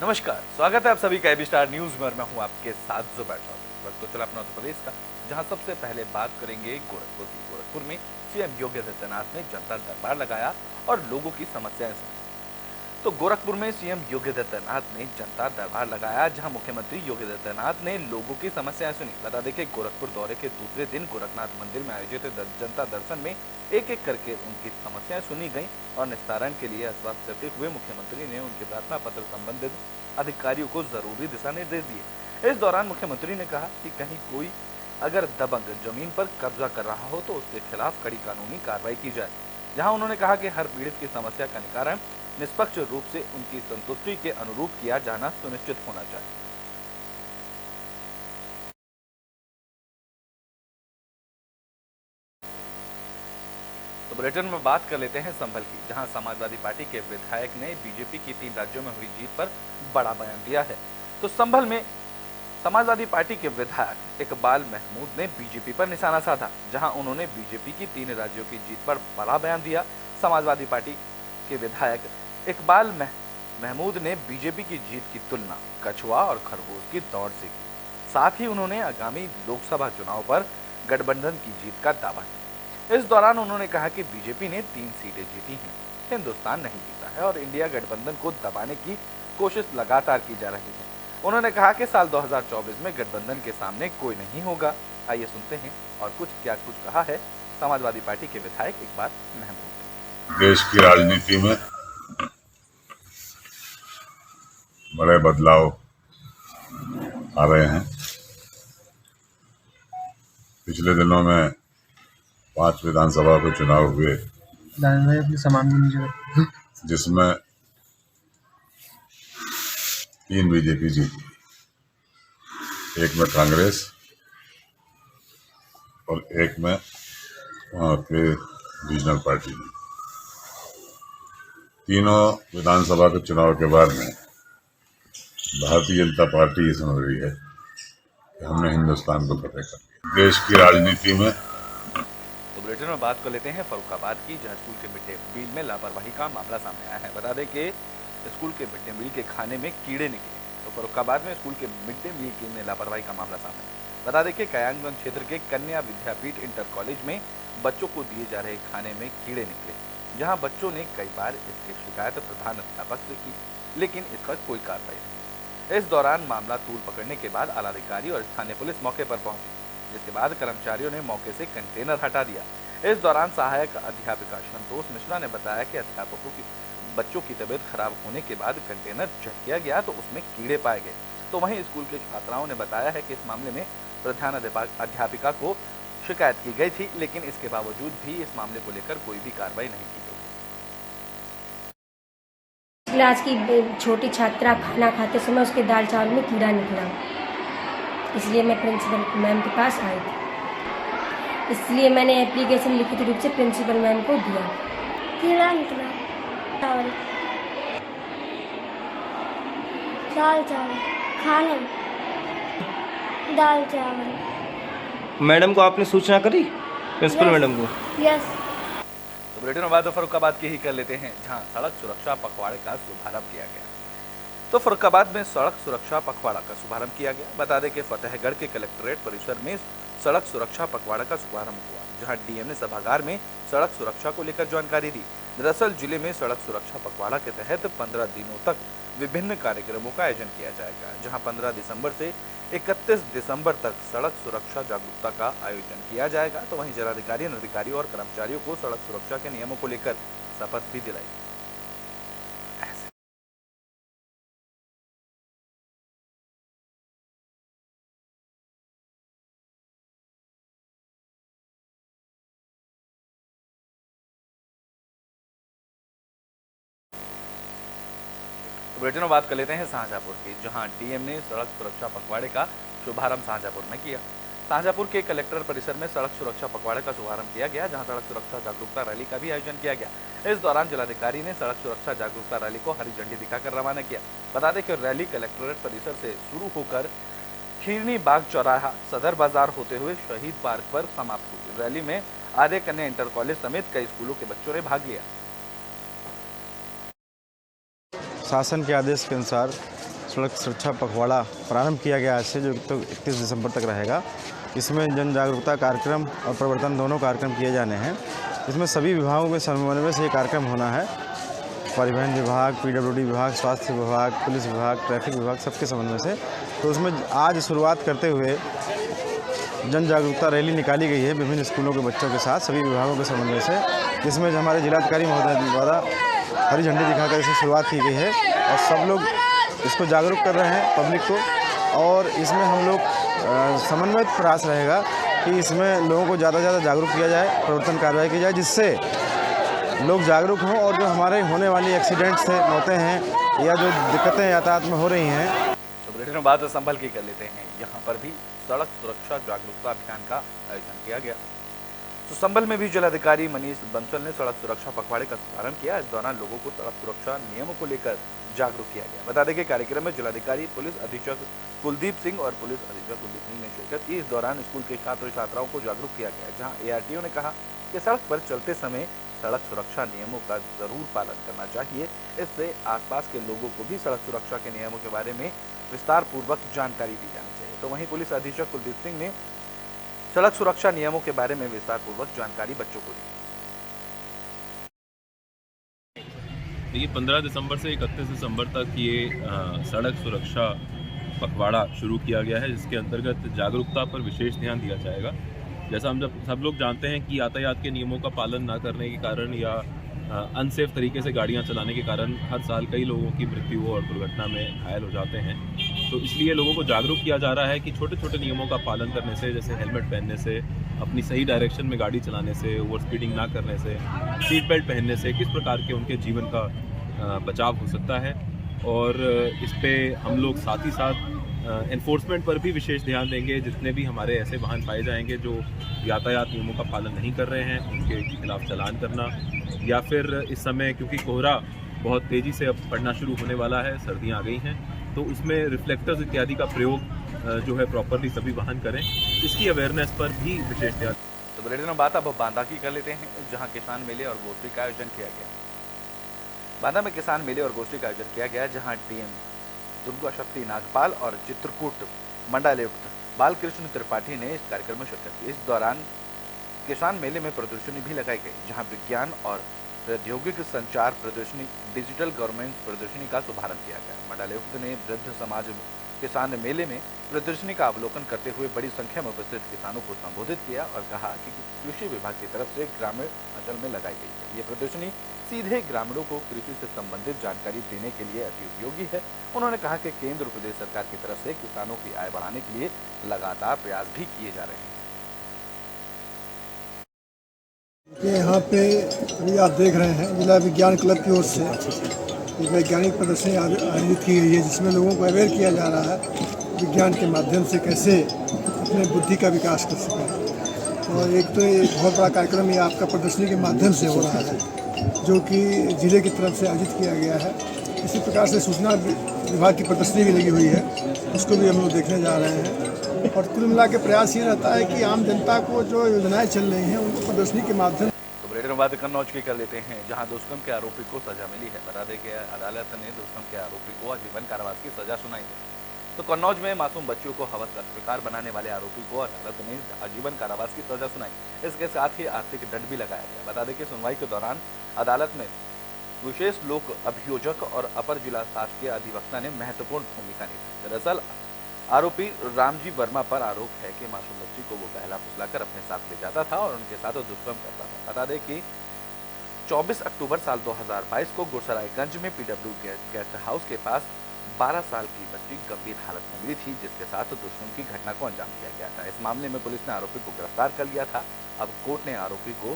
नमस्कार, स्वागत है आप सभी का एबी स्टार न्यूज में और मैं हूं आपके साथ जुबैर चौधरी। तो चला अपना उत्तर प्रदेश का, जहां सबसे पहले बात करेंगे गोरखपुर की। गोरखपुर में सीएम योगी आदित्यनाथ ने जनता दरबार लगाया और लोगों की समस्याएं सुनी। तो गोरखपुर में सीएम योगी आदित्यनाथ ने जनता दरबार लगाया, जहां मुख्यमंत्री योगी आदित्यनाथ ने लोगों की समस्याएं सुनी। बता दें कि गोरखपुर दौरे के दूसरे दिन गोरखनाथ मंदिर में आयोजित जनता दर्शन में एक एक करके उनकी समस्याएं सुनी गईं और निस्तारण के लिए आश्वस्त करते हुए मुख्यमंत्री ने उनके प्रार्थना पत्र संबंधित अधिकारियों को जरूरी दिशा निर्देश दिए। इस दौरान मुख्यमंत्री ने कहा कि कहीं कोई अगर दबंग जमीन पर कब्जा कर रहा हो तो उसके खिलाफ कड़ी कानूनी कार्रवाई की जाए। जहां उन्होंने कहा कि हर पीड़ित की समस्या का निवारण निष्पक्ष रूप से उनकी संतुष्टि के अनुरूप किया जाना सुनिश्चित होना चाहिए। तो बुलेटिन में बात कर लेते हैं संभल की, जहां समाजवादी पार्टी के विधायक ने बीजेपी की 3 राज्यों में हुई जीत पर बड़ा बयान दिया है। तो संभल में समाजवादी पार्टी के विधायक इकबाल महमूद ने बीजेपी पर निशाना साधा, जहां उन्होंने बीजेपी की 3 राज्यों की जीत पर बड़ा बयान दिया। समाजवादी पार्टी के विधायक इकबाल महमूद ने बीजेपी की जीत की तुलना कछुआ और खरगोश की दौड़ से की। साथ ही उन्होंने आगामी लोकसभा चुनाव पर गठबंधन की जीत का दावा किया। इस दौरान उन्होंने कहा कि बीजेपी ने 3 सीटें जीती हैं, हिंदुस्तान नहीं जीता है और इंडिया गठबंधन को दबाने की कोशिश लगातार की जा रही है। उन्होंने कहा कि साल 2024 में गठबंधन के सामने कोई नहीं होगा। आइए सुनते हैं और कुछ कहा है समाजवादी पार्टी के विधायक इकबाल महमूद। देश की राजनीति में बड़े बदलाव आ रहे हैं। पिछले दिनों में 5 विधानसभा के चुनाव हुए, जिसमें 3 बीजेपी जीती, एक में कांग्रेस और एक में वहाँ के रीजनल पार्टी ने। तीनों विधानसभा के चुनाव के बाद में भारतीय जनता पार्टी ये समझ रही है कि हमने हिंदुस्तान को फतेह कर लिया। देश की राजनीति में तो बुलेटिन में बात कर लेते हैं फर्रुखाबाद की, जहां स्कूल के मिड डे मील में लापरवाही का मामला सामने आया है। बता दें कि स्कूल के मिड डे मील के खाने में कीड़े निकले। तो फर्रुखाबाद में स्कूल के मिड डे मील में लापरवाही का मामला सामने आया। बता दें कि कयांगगंज क्षेत्र के कन्या विद्यापीठ इंटर कॉलेज में बच्चों को दिए जा रहे खाने में कीड़े निकले, जहां बच्चों ने कई बार इसकी शिकायत प्रधान अध्यापक से की, लेकिन इस पर कोई कार्रवाई नहीं। इस दौरान मामला तूल पकड़ने के बाद आलाधिकारी और स्थानीय पुलिस मौके पर पहुंची, जिसके बाद कर्मचारियों ने मौके से कंटेनर हटा दिया। इस दौरान सहायक अध्यापिका संतोष मिश्रा ने बताया कि अध्यापकों की बच्चों की तबीयत खराब होने के बाद कंटेनर चेक किया गया तो उसमें कीड़े पाए गए। तो वहीं स्कूल के छात्राओं ने बताया है कि इस मामले में प्रधान अध्यापिका को शिकायत की गई थी, लेकिन इसके बावजूद भी इस मामले को लेकर कोई भी कार्रवाई नहीं की गई। क्लास की छोटी छात्रा खाना खाते समय उसके दाल चावल में कीड़ा निकला, इसलिए मैं प्रिंसिपल मैम के पास आई थी। इसलिए मैंने एप्लीकेशन लिखित रूप से प्रिंसिपल मैम को दिया। कीड़ा निकला चावल दाल चावल खाने दाल चावल। मैडम को आपने सूचना करी, प्रिंसिपल मैडम को? यस। तो बुलेटिन में बात फर्रुखाबाद की ही कर लेते हैं, जहां सड़क सुरक्षा पखवाड़े का शुभारंभ किया गया। तो फर्रुखाबाद में सड़क सुरक्षा पखवाड़ा का शुभारंभ किया गया। बता दें कि फतेहगढ़ के कलेक्ट्रेट परिसर में सड़क सुरक्षा पखवाड़ा का शुभारंभ हुआ, जहां डीएम ने सभागार में सड़क सुरक्षा को लेकर जानकारी दी। दरअसल जिले में सड़क सुरक्षा पखवाड़ा के तहत 15 दिनों तक विभिन्न कार्यक्रमों का आयोजन किया जाएगा, जहां 15 दिसंबर से 31 दिसंबर तक सड़क सुरक्षा जागरूकता का आयोजन किया जाएगा। तो वहीं जिलाधिकारी, अधिकारियों और कर्मचारियों को सड़क सुरक्षा के नियमों को लेकर शपथ भी दिलाई। बुलेटिन में बात कर लेते हैं शाहजहांपुर की, जहां डीएम ने सड़क सुरक्षा पखवाड़े का शुभारंभ शाहजहांपुर में किया। शाहजहांपुर के कलेक्टर परिसर में सड़क सुरक्षा पखवाड़े का शुभारंभ किया गया, जहां सड़क सुरक्षा जागरूकता रैली का भी आयोजन किया गया। इस दौरान जिलाधिकारी ने सड़क सुरक्षा जागरूकता रैली को हरी झंडी दिखाकर रवाना किया। बता दें कि रैली कलेक्ट्रेट परिसर से शुरू होकर खीरनी बाग चौराहा, सदर बाजार होते हुए शहीद पार्क पर समाप्त हुई। रैली में आर्य कन्या इंटर कॉलेज समेत कई स्कूलों के बच्चों ने भाग लिया। शासन के आदेश के अनुसार सड़क सुरक्षा पखवाड़ा प्रारंभ किया गया आज से, जो तो 31 दिसंबर तक रहेगा। इसमें जन जागरूकता कार्यक्रम और प्रवर्तन दोनों कार्यक्रम किए जाने हैं। इसमें सभी विभागों के समन्वय से ये कार्यक्रम होना है। परिवहन विभाग, पीडब्ल्यूडी विभाग, स्वास्थ्य विभाग, पुलिस विभाग, ट्रैफिक विभाग, सबके समन्वय से। तो उसमें आज शुरुआत करते हुए जन जागरूकता रैली निकाली गई है विभिन्न स्कूलों के बच्चों के साथ, सभी विभागों के समन्वय से, जिसमें हमारे जिलाधिकारी महोदय द्वारा हरी झंडी दिखाकर इसे शुरुआत की गई है और सब लोग इसको जागरूक कर रहे हैं पब्लिक को। और इसमें हम लोग समन्वित प्रयास रहेगा कि इसमें लोगों को ज़्यादा से ज़्यादा जागरूक किया जाए, प्रवर्तन कार्रवाई की जाए, जिससे लोग जागरूक हों और जो हमारे होने वाली एक्सीडेंट्स हैं, मौतें हैं या जो दिक्कतें यातायात में हो रही हैं। तो बुलेटिन में बात संभल के कर लेते हैं। यहाँ पर भी सड़क सुरक्षा जागरूकता अभियान का आयोजन किया गया। तो संभल में भी जिलाधिकारी मनीष बंसल ने सड़क सुरक्षा पखवाड़े का शुभारंभ किया। इस दौरान लोगों को सड़क सुरक्षा नियमों को लेकर जागरूक किया गया। बता दें कि कार्यक्रम में जिलाधिकारी, पुलिस अधीक्षक कुलदीप सिंह और पुलिस अधीक्षक कुलदीप सिंह ने शिरकत की। इस दौरान स्कूल के छात्र छात्राओं को जागरूक किया गया, जहाँ ARTO ने कहा कि सड़क पर चलते समय सड़क सुरक्षा नियमों का जरूर पालन करना चाहिए। इससे आसपास के लोगों को भी सड़क सुरक्षा के नियमों के बारे में विस्तार पूर्वक जानकारी दी जानी चाहिए। तो वहीं पुलिस अधीक्षक कुलदीप सिंह ने सड़क सुरक्षा नियमों के बारे में विस्तार पूर्वक जानकारी बच्चों को दी। देखिए, 15 दिसंबर से 31 दिसंबर तक ये सड़क सुरक्षा पखवाड़ा शुरू किया गया है, जिसके अंतर्गत जागरूकता पर विशेष ध्यान दिया जाएगा। जैसा हम सब लोग जानते हैं कि यातायात के नियमों का पालन ना करने के कारण या अनसेफ तरीके से गाड़ियां चलाने के कारण हर साल कई लोगों की मृत्यु और दुर्घटना में घायल हो जाते हैं। तो इसलिए लोगों को जागरूक किया जा रहा है कि छोटे छोटे नियमों का पालन करने से, जैसे हेलमेट पहनने से, अपनी सही डायरेक्शन में गाड़ी चलाने से, ओवर स्पीडिंग ना करने से, सीट बेल्ट पहनने से किस प्रकार के उनके जीवन का बचाव हो सकता है। और इस पर हम लोग साथ ही साथ एनफोर्समेंट पर भी विशेष ध्यान देंगे। जितने भी हमारे ऐसे वाहन पाए जाएंगे जो यातायात नियमों का पालन नहीं कर रहे हैं, उनके खिलाफ चालान करना, या फिर इस समय क्योंकि कोहरा बहुत तेज़ी से अब पड़ना शुरू होने वाला है, सर्दियां आ गई हैं, तो उसमें रिफ्लेक्टर्स इत्यादि का प्रयोग जो है प्रॉपरली सभी वाहन करें, इसकी अवेयरनेस पर भी विशेष ध्यान। तो बुलेटिन में बात अब बांदा की कर लेते हैं, जहां किसान मेले और गोष्ठी का आयोजन किया गया। बांदा में किसान मेले और गोष्ठी का आयोजन किया गया, जहां DM दुर्गा शक्ति नागपाल और चित्रकूट मंडलायुक्त बालकृष्ण त्रिपाठी ने इस कार्यक्रम में शिरकत की। इस दौरान किसान मेले में प्रदर्शनी भी लगाई गई, जहां विज्ञान और प्रौद्योगिकी संचार प्रदर्शनी, डिजिटल गवर्नेंस प्रदर्शनी का शुभारंभ किया गया। मंडलायुक्त ने वृद्ध समाज किसान मेले में प्रदर्शनी का अवलोकन करते हुए बड़ी संख्या में उपस्थित किसानों को संबोधित किया और कहा कि कृषि विभाग की तरफ से ग्रामीण अंचल में लगाई गई है। ये प्रदर्शनी सीधे ग्रामीणों को कृषि से संबंधित जानकारी देने के लिए अति उपयोगी है। उन्होंने कहा कि केंद्र और प्रदेश सरकार की तरफ से किसानों की आय बढ़ाने के लिए लगातार प्रयास भी किए जा रहे हैं। यहाँ पे अभी आप देख रहे हैं जिला विज्ञान क्लब की ओर से एक वैज्ञानिक प्रदर्शनी आयोजित की गई है, जिसमें लोगों को अवेयर किया जा रहा है विज्ञान के माध्यम से कैसे अपने बुद्धि का विकास कर सकें। और एक तो ये बहुत बड़ा कार्यक्रम ये आपका प्रदर्शनी के माध्यम से हो रहा है, जो कि जिले की तरफ से आयोजित किया गया है। इसी प्रकार से सूचना विभाग की प्रदर्शनी भी लगी हुई है, उसको भी हम लोग देखने जा रहे हैं। और कुल मिला के प्रयास ये रहता है कि आम जनता को जो योजनाएं चल रही हैं उनको प्रदर्शनी के माध्यम। तो बुलेटिन में बात कन्नौज की कर लेते हैं, जहां दुष्कर्म के आरोपी को सजा मिली है। बता दें कि अदालत ने दुष्कर्म के आरोपी को आजीवन कारावास की सजा सुनाई है। तो कन्नौज में मासूम बच्चियों को हवस का शिकार बनाने वाले आरोपी को अदालत ने आजीवन कारावास की सजा सुनाई। इसके साथ ही आर्थिक दंड भी लगाया गया। बता दें कि सुनवाई के दौरान अदालत में विशेष लोक अभियोजक और अपर जिला शासकीय अधिवक्ता ने महत्वपूर्ण भूमिका निभाई। दरअसल आरोपी रामजी वर्मा पर आरोप है कि मासूम बच्ची को वो पहला फुसलाकर अपने साथ ले जाता था और उनके साथ दुष्कर्म करता था। बता दें कि 24 अक्टूबर साल 2022 को गुरसरायगंज में PW गेस्ट हाउस के पास 12 साल की बच्ची गंभीर हालत में मिली थी, जिसके साथ दुष्कर्म की घटना को अंजाम दिया गया था। इस मामले में पुलिस ने आरोपी को गिरफ्तार कर लिया था। अब कोर्ट ने आरोपी को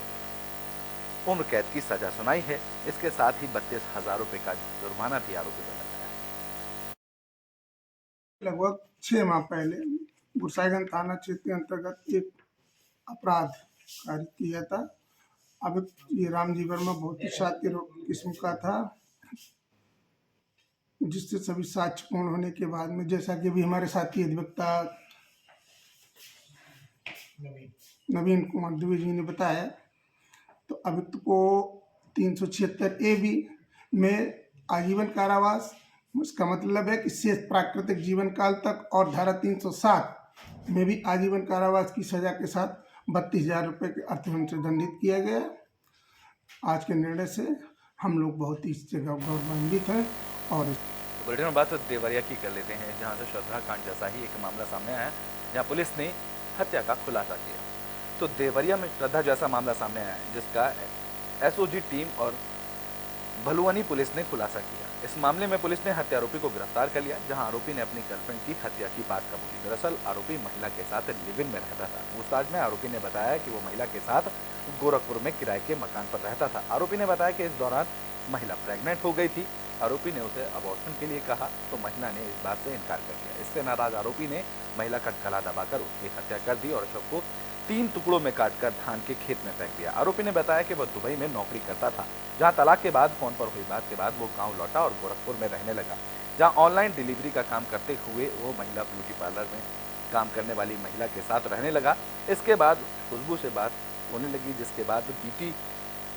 उम्र कैद की सजा सुनाई है। इसके साथ ही 32,000 रुपए का जुर्माना भी आरोपी पर लगाया। लगभग 6 माह पहले गुरसाईगंज थाना क्षेत्र के अंतर्गत एक अपराध कारित किया था। अब ये रामजी वर्मा बहुत ही शातिर किस्म का था, जिससे सभी साक्ष्य पूर्ण होने के बाद में, जैसा कि अभी हमारे साथी अधिवक्ता नवीन कुमार दुबे जी ने बताया, तो अभियुक्त को 376A में आजीवन कारावास इसका मतलब है कि शेष प्राकृतिक जीवन काल तक और धारा 307 में भी आजीवन कारावास की सजा के साथ 32,000 रुपये के अर्थदंड से दंडित किया गया। आज के निर्णय से हम लोग बहुत ही इससे गौरवान्वित हैं। और बुलेटिन में बात देवरिया की कर लेते हैं, जहां से श्रद्धा कांड जैसा ही एक मामला सामने आया, जहां पुलिस ने हत्या का खुलासा किया। तो देवरिया में श्रद्धा जैसा मामला सामने आया है, जिसका एसओजी टीम और भलुआनी पुलिस ने खुलासा किया। इस मामले में पुलिस ने हत्यारोपी को गिरफ्तार कर लिया, जहां आरोपी ने अपनी गर्लफ्रेंड की हत्या की बात कबूली। दरअसल आरोपी महिला के साथ लिव इन में रहता था। पूछताछ में आरोपी ने बताया कि वो महिला के साथ गोरखपुर में किराए के मकान पर रहता था। आरोपी ने बताया कि इस दौरान महिला प्रेग्नेंट हो गई थी। आरोपी ने उसे अबॉर्शन के लिए कहा तो महिला ने इस बात से इनकार कर दिया। इससे नाराज आरोपी ने महिला का गला दबाकर उसकी हत्या कर दी और शव को 3 टुकड़ों में काटकर धान के खेत में फेंक दिया। आरोपी ने बताया कि वह दुबई में नौकरी करता था, जहां तलाक के बाद फोन पर हुई बात के बाद वो गांव लौटा और गोरखपुर में रहने लगा, जहां ऑनलाइन डिलीवरी का काम करते हुए वो महिला ब्यूटी पार्लर में काम करने वाली महिला के साथ रहने लगा। इसके बाद खुशबू से बात होने लगी, जिसके बाद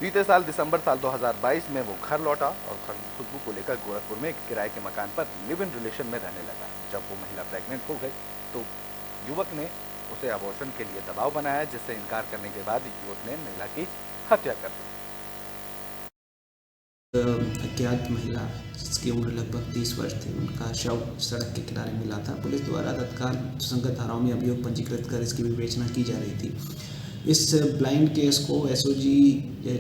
बीते साल दिसंबर साल 2022 में वो घर लौटा और खुशबू को लेकर गोरखपुर में एक किराए के मकान पर लिव इन रिलेशन में रहने लगा। जब वो महिला प्रेग्नेंट हो गई तो युवक ने उसे अबॉर्शन के लिए दबाव बनाया, जिससे इनकार करने के बाद युवक ने महिला की हत्या कर दी। अज्ञात महिला जिसकी उम्र लगभग 30 वर्ष थी, उनका शव सड़क के किनारे मिला था। पुलिस द्वारा तत्काल सुसंगत धाराओं में अभियोग पंजीकृत कर इसकी विवेचना की जा रही थी। इस ब्लाइंड केस को एसओजी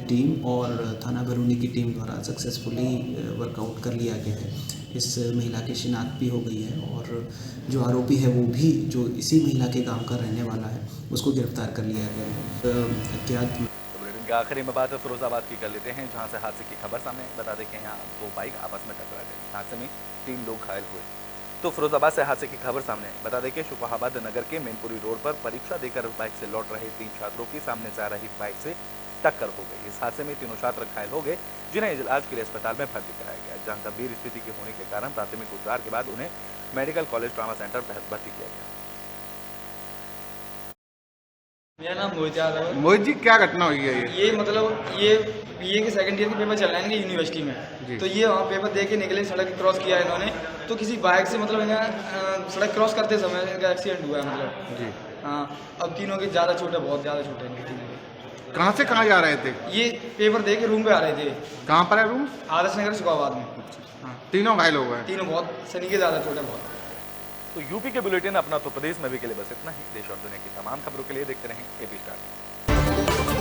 टीम और थाना भरूनी की टीम द्वारा सक्सेसफुली वर्कआउट कर लिया गया है। इस महिला की शिनाख्त भी हो गई है और जो आरोपी है वो भी जो इसी महिला के गांव का रहने वाला है, उसको गिरफ्तार कर लिया गया है। अज्ञात बुलेटिन के आखिरी में बात फिरोजाबाद की कर लेते हैं, जहां से हादसे की खबर सामने। बता दें कि यहाँ 2 बाइक आपस में टकरा गई। हादसे में 3 लोग घायल हुए। तो फिरोजाबाद से हादसे की खबर सामने। बता दें कि शुभाबाद नगर के मैनपुरी रोड पर परीक्षा देकर बाइक से लौट रहे 3 छात्रों की सामने से आ रही बाइक से टक्कर हो गई। इस हादसे में तीनों छात्र घायल हो गए, जिन्हें इलाज के लिए अस्पताल में भर्ती कराया गया, जहां गंभीर स्थिति के होने के कारण प्राथमिक उपचार के बाद उन्हें मेडिकल कॉलेज ट्रामा सेंटर भर्ती किया गया। मेरा नाम मोहित यादव है। मोहित जी, क्या घटना हुई है? ये मतलब ये बीए के सेकंड ईयर के पेपर चल रहे हैं यूनिवर्सिटी में, तो ये वहाँ पेपर दे के निकले, सड़क क्रॉस किया इन्होंने, तो किसी बाइक से मतलब इन्हें सड़क क्रॉस करते समय इनका एक्सीडेंट हुआ है मतलब जी। हाँ, अब तीनों के ज़्यादा छोटे, बहुत ज़्यादा छोटे हैं तीनों के। कहाँ से कहाँ जा रहे थे? ये पेपर दे के रूम पे आ रहे थे। कहाँ पर है रूम? आदर्श नगर शुभाबाद में। हाँ, तीनों घायल हो गए? तीनों बहुत, सनी के ज़्यादा छोटे बहुत। तो यूपी के बुलेटिन अपना तो प्रदेश में भी के लिए बस इतना ही। देश और दुनिया की तमाम खबरों के लिए देखते रहें एपी स्टार।